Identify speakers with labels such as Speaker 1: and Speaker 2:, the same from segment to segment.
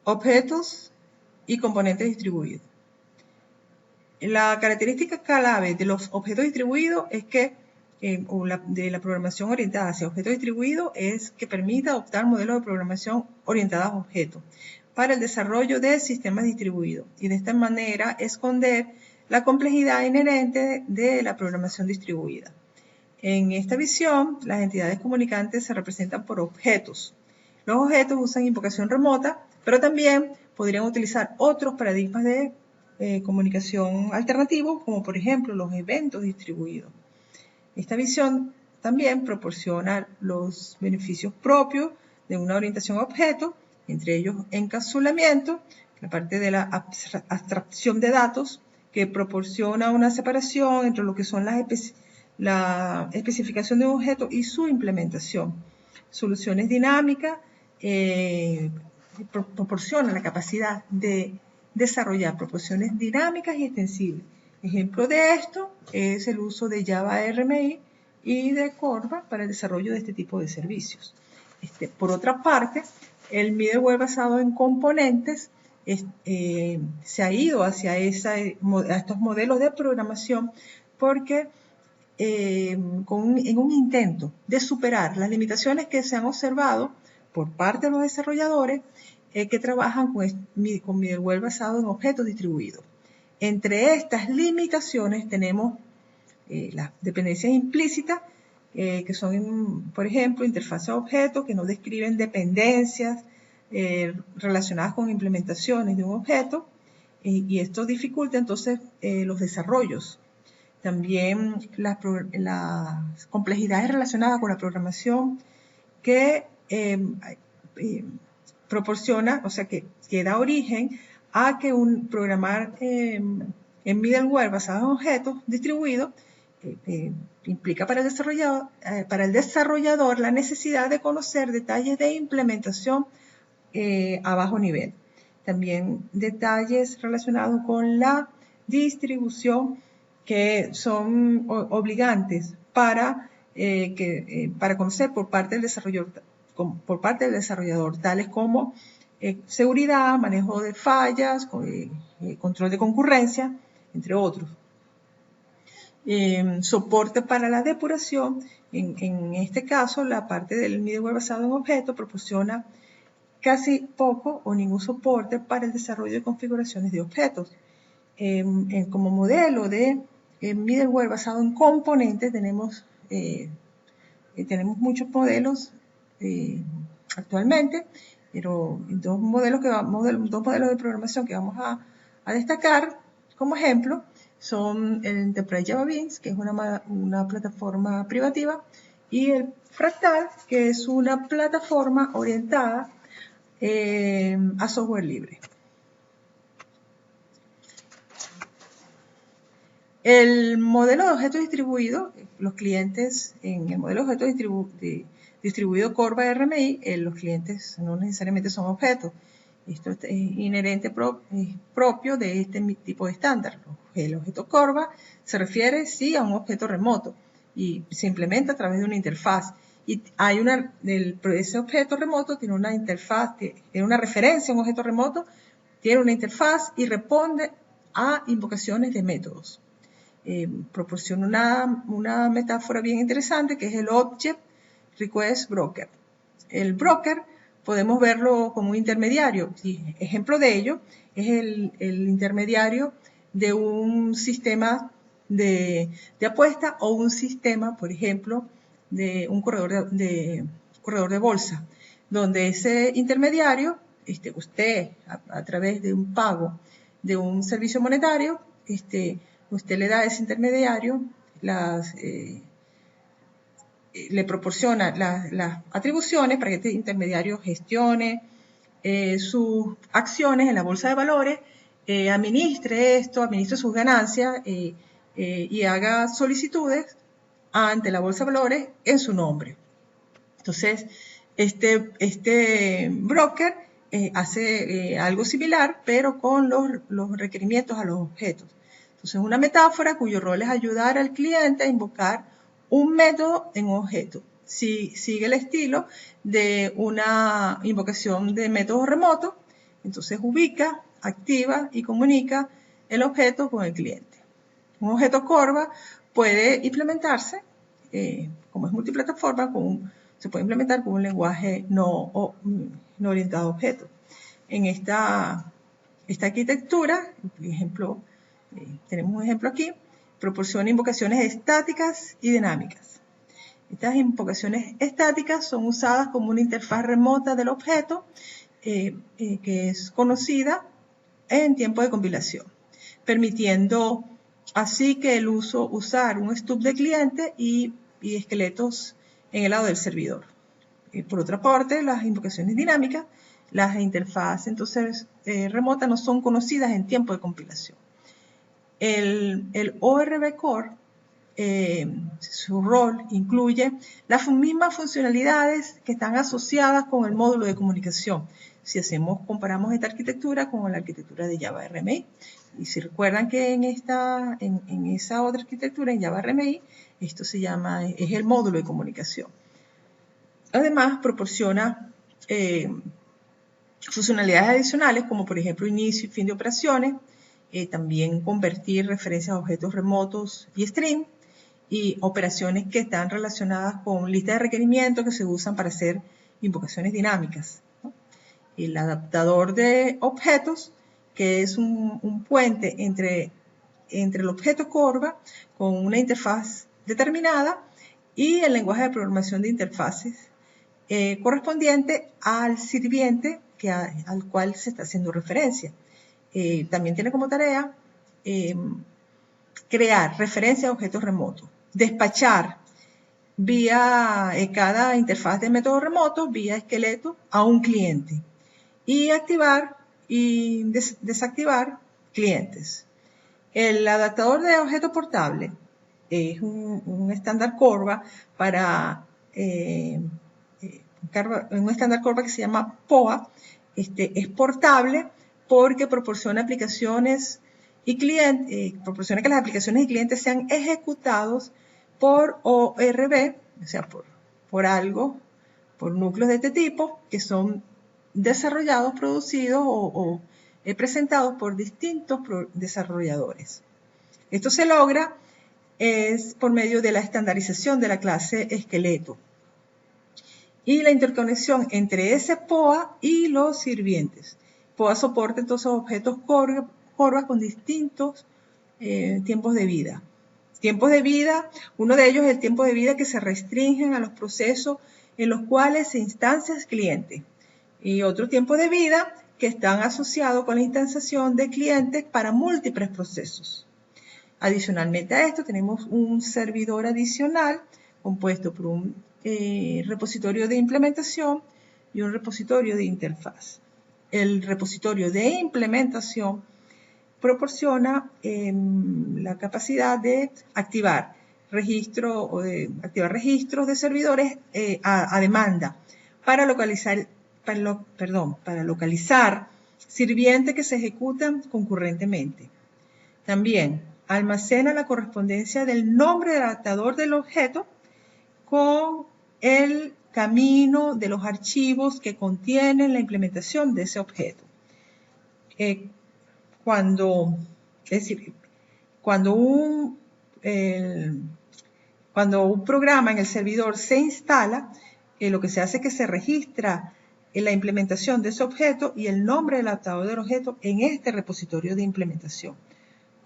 Speaker 1: objetos y componentes distribuidos. La característica clave de los objetos distribuidos es que, de la programación orientada hacia objetos distribuidos, es que permite adoptar modelos de programación orientados a objetos para el desarrollo de sistemas distribuidos y de esta manera esconder la complejidad inherente de la programación distribuida. En esta visión, las entidades comunicantes se representan por objetos. Los objetos usan invocación remota, pero también podrían utilizar otros paradigmas de comunicación alternativos, como por ejemplo los eventos distribuidos. Esta visión también proporciona los beneficios propios de una orientación a objetos, entre ellos encapsulamiento, la parte de la abstracción de datos, que proporciona una separación entre lo que son la especificación de un objeto y su implementación. Soluciones dinámicas proporcionan la capacidad de desarrollar proposiciones dinámicas y extensibles. Ejemplo de esto es el uso de Java RMI y de Corba para el desarrollo de este tipo de servicios. Por otra parte, el middleware basado en componentes se ha ido hacia estos modelos de programación porque en un intento de superar las limitaciones que se han observado por parte de los desarrolladores que trabajan con middleware basado en objetos distribuidos. Entre estas limitaciones tenemos las dependencias implícitas, que son, por ejemplo, interfaces a objetos que no describen dependencias relacionadas con implementaciones de un objeto, y esto dificulta entonces los desarrollos. También las complejidades relacionadas con la programación que proporciona, o sea, que da origen a que programar en middleware basado en objetos distribuidos implica para el desarrollador la necesidad de conocer detalles de implementación a bajo nivel. También detalles relacionados con la distribución que son obligantes para conocer por parte del desarrollador, tales como seguridad, manejo de fallas, control de concurrencia, entre otros. Soporte para la depuración. En este caso, la parte del middleware basado en objetos proporciona casi poco o ningún soporte para el desarrollo de configuraciones de objetos. Como modelo de middleware basado en componentes tenemos muchos modelos actualmente, pero dos modelos de programación que vamos a destacar como ejemplo son el Enterprise Java Beans, que es una plataforma privativa, y el Fractal, que es una plataforma orientada a software libre. El modelo de objetos distribuidos, los clientes en el modelo de objetos distribuido Corba RMI, los clientes no necesariamente son objetos. Esto es inherente propio de este tipo de estándar. El objeto Corba se refiere sí a un objeto remoto y se implementa a través de una interfaz. Y ese objeto remoto tiene una interfaz, tiene una referencia a un objeto remoto, tiene una interfaz y responde a invocaciones de métodos. Proporciona una metáfora bien interesante que es el Object Request Broker. El broker podemos verlo como un intermediario. Ejemplo de ello es el intermediario de un sistema de apuesta o un sistema, por ejemplo, de un corredor de bolsa, donde ese intermediario, usted a través de un pago de un servicio monetario, usted le da a ese intermediario le proporciona las atribuciones para que este intermediario gestione sus acciones en la bolsa de valores, administre sus ganancias y haga solicitudes ante la bolsa de valores en su nombre. Entonces, este broker hace algo similar, pero con los requerimientos a los objetos. Entonces, una metáfora cuyo rol es ayudar al cliente a invocar un método en un objeto. Si sigue el estilo de una invocación de método remoto, Entonces ubica, activa y comunica el objeto con el cliente. Un objeto Corva puede implementarse, como es multiplataforma, se puede implementar con un lenguaje no orientado a objetos. En esta arquitectura, por ejemplo, tenemos un ejemplo aquí, proporciona invocaciones estáticas y dinámicas. Estas invocaciones estáticas son usadas como una interfaz remota del objeto que es conocida en tiempo de compilación, permitiendo así que usar un stub de cliente y esqueletos en el lado del servidor. Por otra parte, las invocaciones dinámicas, las interfaces entonces remotas no son conocidas en tiempo de compilación. El ORB Core, su rol incluye las mismas funcionalidades que están asociadas con el módulo de comunicación. Si comparamos esta arquitectura con la arquitectura de Java RMI, y si recuerdan que en esa otra arquitectura, en Java RMI, esto es el módulo de comunicación. Además, proporciona funcionalidades adicionales como por ejemplo inicio y fin de operaciones, también convertir referencias a objetos remotos y stream, y operaciones que están relacionadas con listas de requerimientos que se usan para hacer invocaciones dinámicas, ¿no? El adaptador de objetos, que es un puente entre el objeto Corva con una interfaz determinada y el lenguaje de programación de interfaces correspondiente al sirviente al cual se está haciendo referencia. También tiene como tarea crear referencia a objetos remotos, despachar vía cada interfaz de método remoto, vía esqueleto, a un cliente y activar y desactivar clientes. El adaptador de objeto portable es un estándar Corva un estándar Corva que se llama POA. Es portable porque proporciona aplicaciones y proporciona que las aplicaciones y clientes sean ejecutados por ORB, o sea, por núcleos de este tipo, que son desarrollados, producidos o presentados por distintos desarrolladores. Esto se logra por medio de la estandarización de la clase esqueleto y la interconexión entre ese POA y los sirvientes. POA soporta entonces objetos Corva con distintos tiempos de vida. Tiempos de vida, uno de ellos es el tiempo de vida que se restringen a los procesos en los cuales se instancia el cliente. Y otro tiempo de vida que están asociados con la instanciación de clientes para múltiples procesos. Adicionalmente a esto tenemos un servidor adicional compuesto por un repositorio de implementación y un repositorio de interfaz. El repositorio de implementación proporciona la capacidad de activar registros de servidores a demanda para localizar sirvientes que se ejecutan concurrentemente. También almacena la correspondencia del nombre del adaptador del objeto con el camino de los archivos que contienen la implementación de ese objeto. Cuando un programa en el servidor se instala, lo que se hace es que se registra la implementación de ese objeto y el nombre del adaptador del objeto en este repositorio de implementación.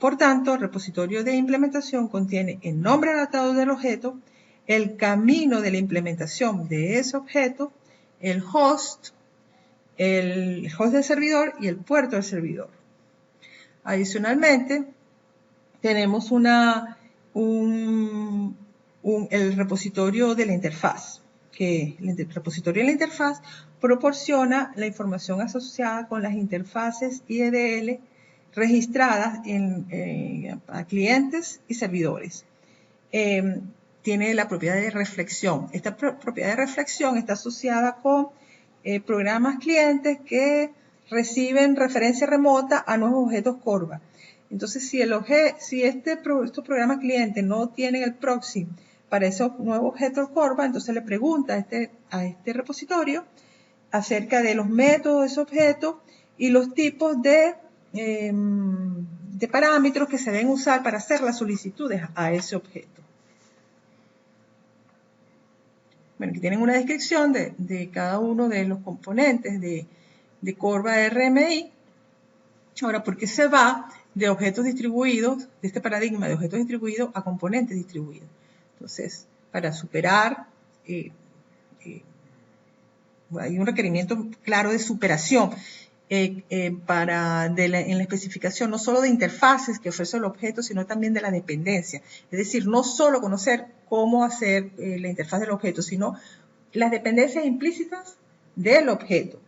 Speaker 1: Por tanto, el repositorio de implementación contiene el nombre del adaptador del objeto, el camino de la implementación de ese objeto, el host del servidor y el puerto del servidor. Adicionalmente, tenemos el repositorio de la interfaz, que el repositorio de la interfaz proporciona la información asociada con las interfaces IDL registradas a clientes y servidores. Tiene la propiedad de reflexión. Esta propiedad de reflexión está asociada con programas clientes que reciben referencia remota a nuevos objetos Corva. Entonces, si estos programas clientes no tienen el proxy para esos nuevos objetos Corva, entonces le pregunta a este repositorio acerca de los métodos de ese objeto y los tipos de parámetros que se deben usar para hacer las solicitudes a ese objeto. Bueno, aquí tienen una descripción de cada uno de los componentes de Corba RMI. Ahora, ¿por qué se va de objetos distribuidos, de este paradigma de objetos distribuidos a componentes distribuidos? Entonces, para superar, hay un requerimiento claro de superación en la especificación no solo de interfaces que ofrece el objeto, sino también de la dependencia. Es decir, no solo conocer cómo hacer la interfaz del objeto, sino las dependencias implícitas del objeto,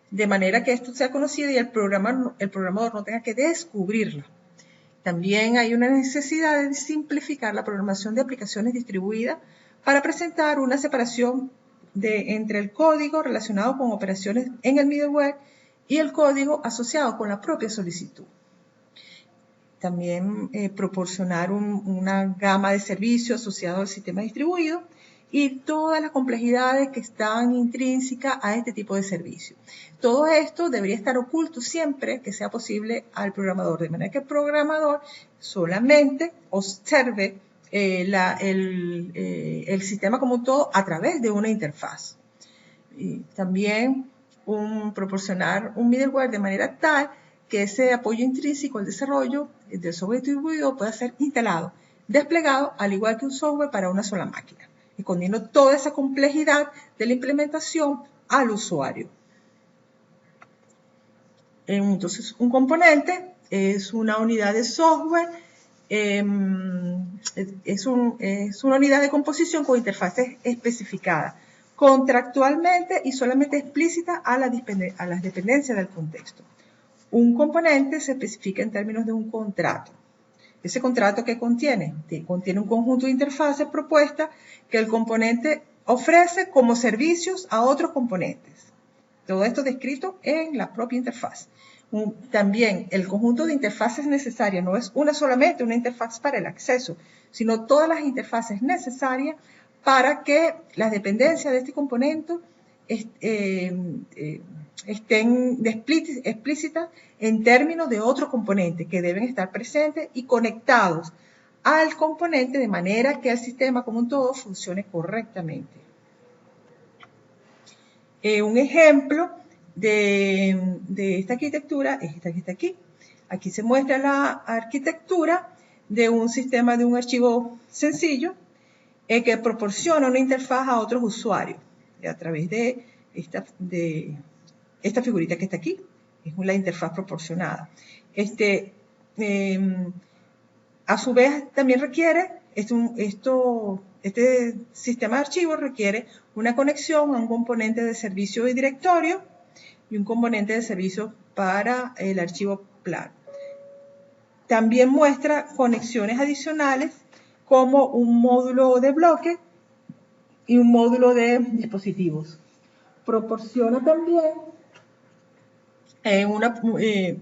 Speaker 1: de manera que esto sea conocido y el programador no tenga que descubrirla. También hay una necesidad de simplificar la programación de aplicaciones distribuidas para presentar una separación entre el código relacionado con operaciones en el middleware y el código asociado con la propia solicitud. También proporcionar una gama de servicios asociados al sistema distribuido y todas las complejidades que están intrínsecas a este tipo de servicio. Todo esto debería estar oculto siempre que sea posible al programador, de manera que el programador solamente observe el sistema como un todo a través de una interfaz. Y también proporcionar un middleware de manera tal que ese apoyo intrínseco al desarrollo del software distribuido pueda ser instalado, desplegado, al igual que un software para una sola máquina, escondiendo toda esa complejidad de la implementación al usuario. Entonces, un componente es una unidad de software, es una unidad de composición con interfaces especificadas, contractualmente y solamente explícita a las dependencias del contexto. Un componente se especifica en términos de un contrato. ¿Ese contrato qué contiene? Contiene un conjunto de interfaces propuestas que el componente ofrece como servicios a otros componentes. Todo esto descrito en la propia interfaz. También el conjunto de interfaces necesarias no es solamente una interfaz para el acceso, sino todas las interfaces necesarias para que las dependencias de este componente estén explícitas en términos de otro componente que deben estar presentes y conectados al componente de manera que el sistema como un todo funcione correctamente. Un ejemplo de esta arquitectura es esta que está aquí. Aquí se muestra la arquitectura de un sistema de un archivo sencillo que proporciona una interfaz a otros usuarios a través de esta figurita que está aquí. Es la interfaz proporcionada. A su vez también requiere, este sistema de archivos requiere una conexión a un componente de servicio y directorio y un componente de servicio para el archivo plano. También muestra conexiones adicionales como un módulo de bloque y un módulo de dispositivos. Proporciona también,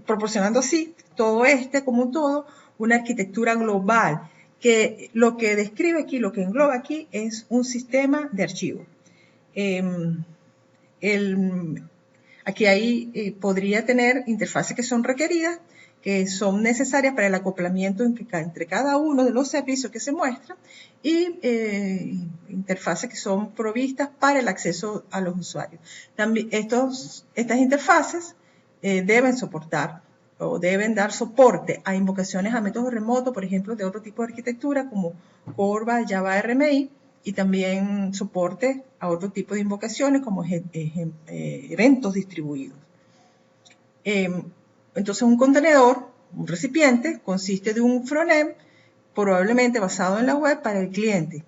Speaker 1: proporcionando así todo como un todo, una arquitectura global, que lo que describe aquí, lo que engloba aquí, es un sistema de archivos. Aquí podría tener interfaces que son requeridas, que son necesarias para el acoplamiento entre cada uno de los servicios que se muestran y interfaces que son provistas para el acceso a los usuarios. También estas interfaces deben soportar o deben dar soporte a invocaciones a métodos remotos, por ejemplo, de otro tipo de arquitectura como Corba, Java RMI, y también soporte a otro tipo de invocaciones como eventos distribuidos. Entonces, un contenedor, un recipiente, consiste de un frontend, probablemente basado en la web para el cliente.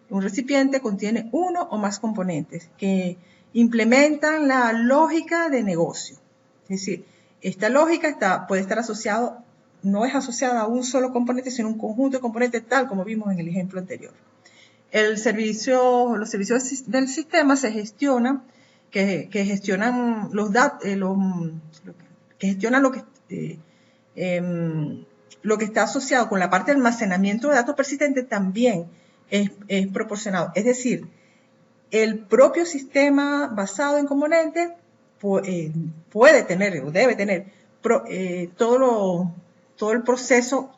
Speaker 1: Un recipiente contiene uno o más componentes que implementan la lógica de negocio. Es decir, esta lógica puede estar no es asociada a un solo componente, sino a un conjunto de componentes tal como vimos en el ejemplo anterior. Los servicios del sistema se gestionan, que gestionan los datos, que gestionan lo que está asociado con la parte de almacenamiento de datos persistentes también es proporcionado. Es decir, el propio sistema basado en componentes puede tener o debe tener todo el proceso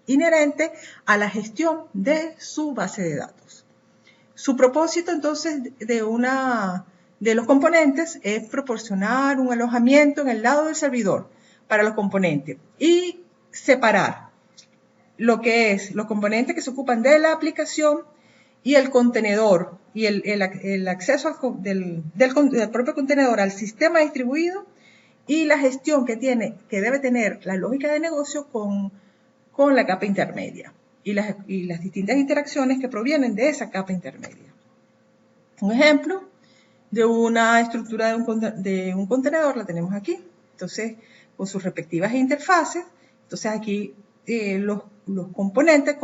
Speaker 1: inherente a la gestión de su base de datos. Su propósito entonces de los componentes es proporcionar un alojamiento en el lado del servidor para los componentes y separar lo que es los componentes que se ocupan de la aplicación y el contenedor y el acceso del propio contenedor al sistema distribuido y la gestión que debe tener la lógica de negocio con la capa intermedia y las distintas interacciones que provienen de esa capa intermedia. Un ejemplo de una estructura de un contenedor la tenemos aquí. Entonces, con sus respectivas interfaces. Entonces, aquí los componentes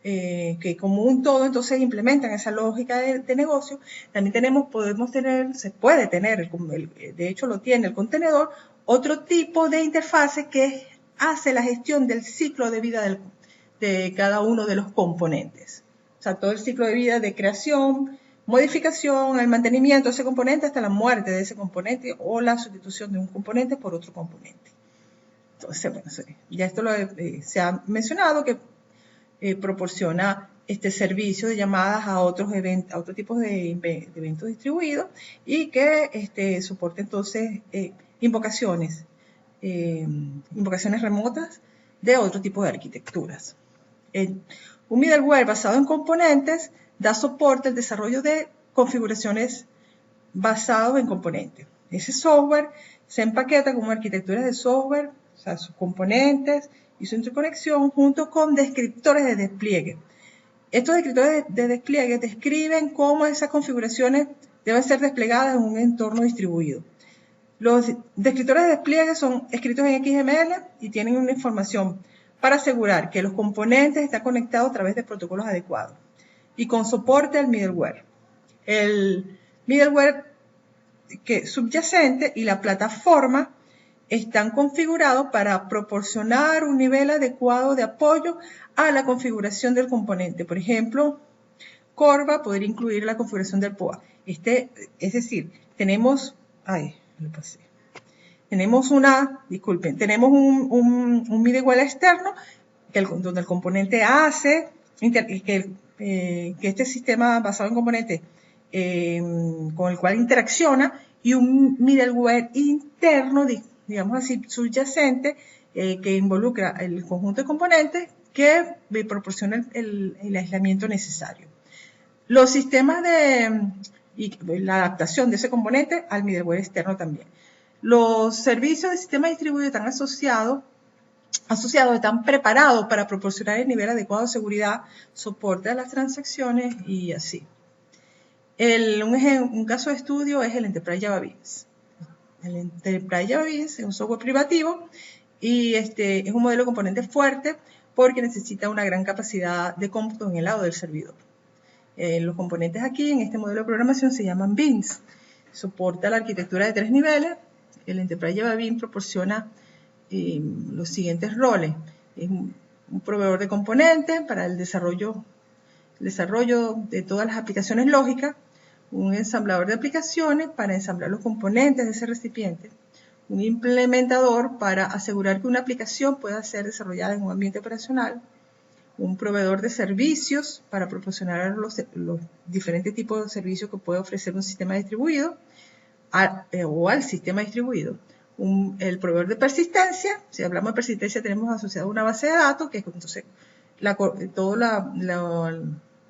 Speaker 1: que como un todo, entonces implementan esa lógica de negocio. También se puede tener, de hecho lo tiene el contenedor, otro tipo de interfase que hace la gestión del ciclo de vida de cada uno de los componentes. O sea, todo el ciclo de vida de creación, modificación, el mantenimiento de ese componente hasta la muerte de ese componente o la sustitución de un componente por otro componente. Entonces, bueno, ya esto se ha mencionado que proporciona este servicio de llamadas a otros tipos de eventos distribuidos y que soporta entonces invocaciones remotas de otro tipo de arquitecturas. Un middleware basado en componentes da soporte al desarrollo de configuraciones basadas en componentes. Ese software se empaqueta como arquitecturas de software, o sea, sus componentes y su interconexión junto con descriptores de despliegue. Estos descriptores de despliegue describen cómo esas configuraciones deben ser desplegadas en un entorno distribuido. Los descriptores de despliegue son escritos en XML y tienen una información para asegurar que los componentes están conectados a través de protocolos adecuados y con soporte al middleware. El middleware subyacente y la plataforma están configurados para proporcionar un nivel adecuado de apoyo a la configuración del componente. Por ejemplo, Corva podría incluir la configuración del POA. Es decir, tenemos un middleware externo donde el componente hace que este sistema basado en componentes con el cual interacciona y un middleware interno, digamos así, subyacente, que involucra el conjunto de componentes que proporciona el aislamiento necesario. Los sistemas y la adaptación de ese componente al middleware externo también. Los servicios de sistema distribuido están asociados, están preparados para proporcionar el nivel adecuado de seguridad, soporte a las transacciones y así. Un caso de estudio es el Enterprise Java Beans. El Enterprise Java Beans es un software privativo y es un modelo de componente fuerte porque necesita una gran capacidad de cómputo en el lado del servidor. Los componentes aquí en este modelo de programación se llaman beans. Soporta la arquitectura de 3 niveles. El Enterprise Java Beans proporciona los siguientes roles. Es un proveedor de componentes para el desarrollo de todas las aplicaciones lógicas, un ensamblador de aplicaciones para ensamblar los componentes de ese recipiente, un implementador para asegurar que una aplicación pueda ser desarrollada en un ambiente operacional, un proveedor de servicios para proporcionar los diferentes tipos de servicios que puede ofrecer un sistema distribuido o al sistema distribuido. El proveedor de persistencia, si hablamos de persistencia tenemos asociado una base de datos, que es entonces todo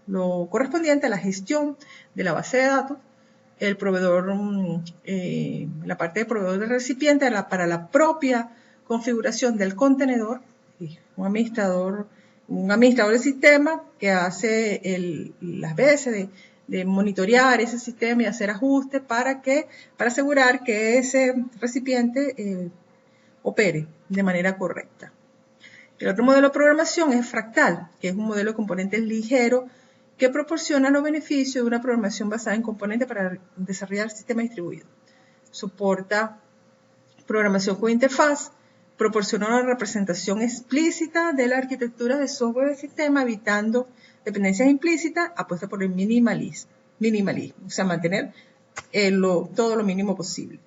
Speaker 1: lo correspondiente a la gestión de la base de datos, el proveedor, la parte de proveedor de recipiente para la propia configuración del contenedor, un administrador de sistema que hace las veces de monitorear ese sistema y hacer ajustes para asegurar que ese recipiente opere de manera correcta. El otro modelo de programación es Fractal, que es un modelo de componentes ligero que proporciona los beneficios de una programación basada en componentes para desarrollar sistemas distribuidos. Soporta programación con interfaz, proporciona una representación explícita de la arquitectura de software del sistema, evitando dependencias implícitas, apuesta por el minimalismo, o sea, mantener todo lo mínimo posible.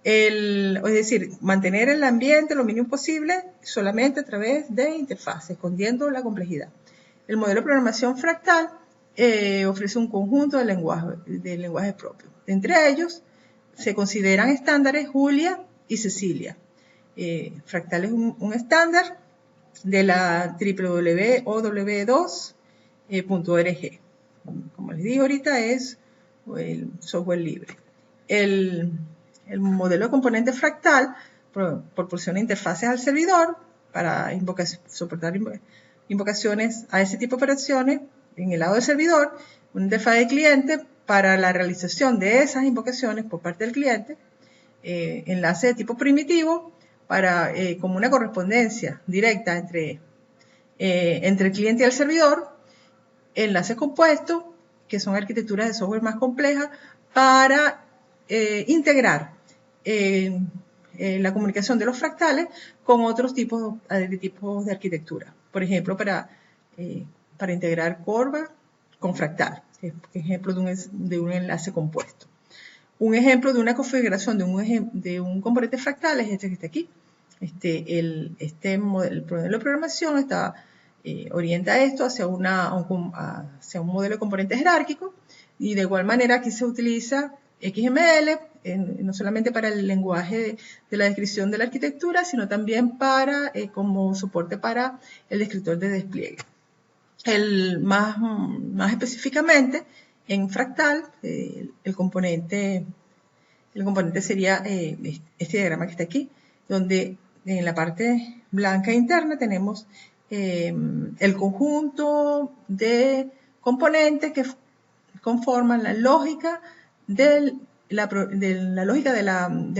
Speaker 1: es decir, mantener el ambiente lo mínimo posible solamente a través de interfaces, escondiendo la complejidad. El modelo de programación fractal ofrece un conjunto de lenguajes propios. Entre ellos se consideran estándares Julia y Cecilia. Fractal es un estándar de la www.ow2.org. Como les dije ahorita, es el software libre. El modelo de componente fractal proporciona interfaces al servidor para soportar invocaciones a ese tipo de operaciones en el lado del servidor, una interfaz de cliente para la realización de esas invocaciones por parte del cliente, enlace de tipo primitivo para como una correspondencia directa entre el cliente y el servidor, enlaces compuestos, que son arquitecturas de software más complejas, para integrar la comunicación de los fractales con otros tipos de arquitectura. Por ejemplo, para integrar Corba con fractal, que es ejemplo de un enlace compuesto. Un ejemplo de una configuración de un componente fractal es este que está aquí. El modelo de programación orienta esto hacia un modelo de componente jerárquico, y de igual manera aquí se utiliza XML, no solamente para el lenguaje de la descripción de la arquitectura, sino también como soporte para el descriptor de despliegue. Más específicamente, en fractal, el componente sería este diagrama que está aquí, donde en la parte blanca interna tenemos el conjunto de componentes que conforman la lógica del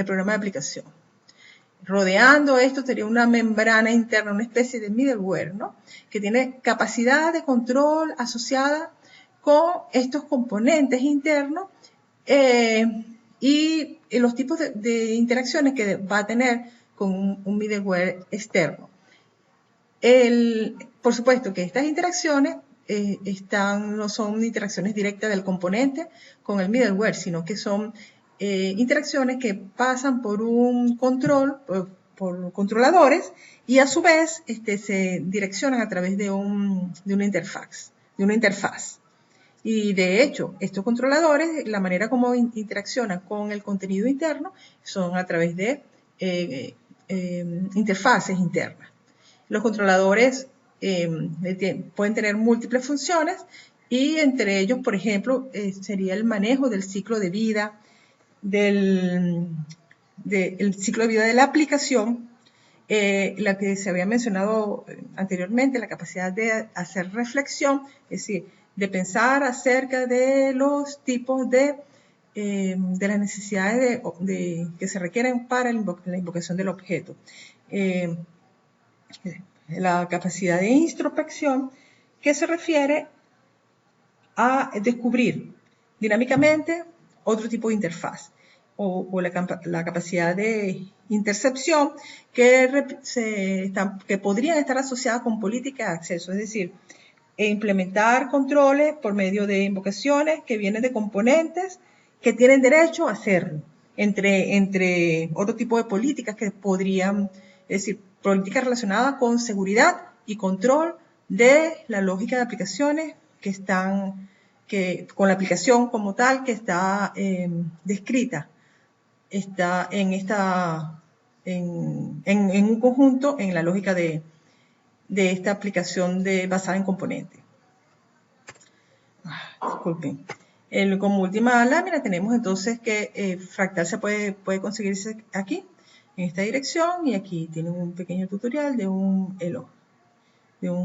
Speaker 1: programa de aplicación. Rodeando esto sería una membrana interna, una especie de middleware, ¿no?, que tiene capacidad de control asociada con estos componentes internos y los tipos de interacciones que va a tener con un middleware externo. Por supuesto que estas interacciones no son interacciones directas del componente con el middleware, sino que son interacciones que pasan por un control, por controladores, y a su vez se direccionan a través de una interfaz. Y de hecho, estos controladores, la manera como interaccionan con el contenido interno son a través de interfaces internas. Los controladores pueden tener múltiples funciones, y entre ellos, por ejemplo, sería el manejo del ciclo de vida, el ciclo de vida de la aplicación, la que se había mencionado anteriormente, la capacidad de hacer reflexión, es decir, de pensar acerca de los tipos de las necesidades que se requieren para la invocación del objeto. La capacidad de introspección, que se refiere a descubrir dinámicamente otro tipo de interfaz, o la capacidad de intercepción, que podrían estar asociadas con políticas de acceso, es decir, implementar controles por medio de invocaciones que vienen de componentes que tienen derecho a hacerlo, entre otro tipo de políticas que podrían, es decir, políticas relacionadas con seguridad y control de la lógica de aplicaciones con la aplicación como tal que está descrita, está en un conjunto en la lógica de esta aplicación basada en componentes. Disculpen. Como última lámina tenemos entonces que fractal se puede conseguirse aquí, en esta dirección, y aquí tienen un pequeño tutorial de un Elo.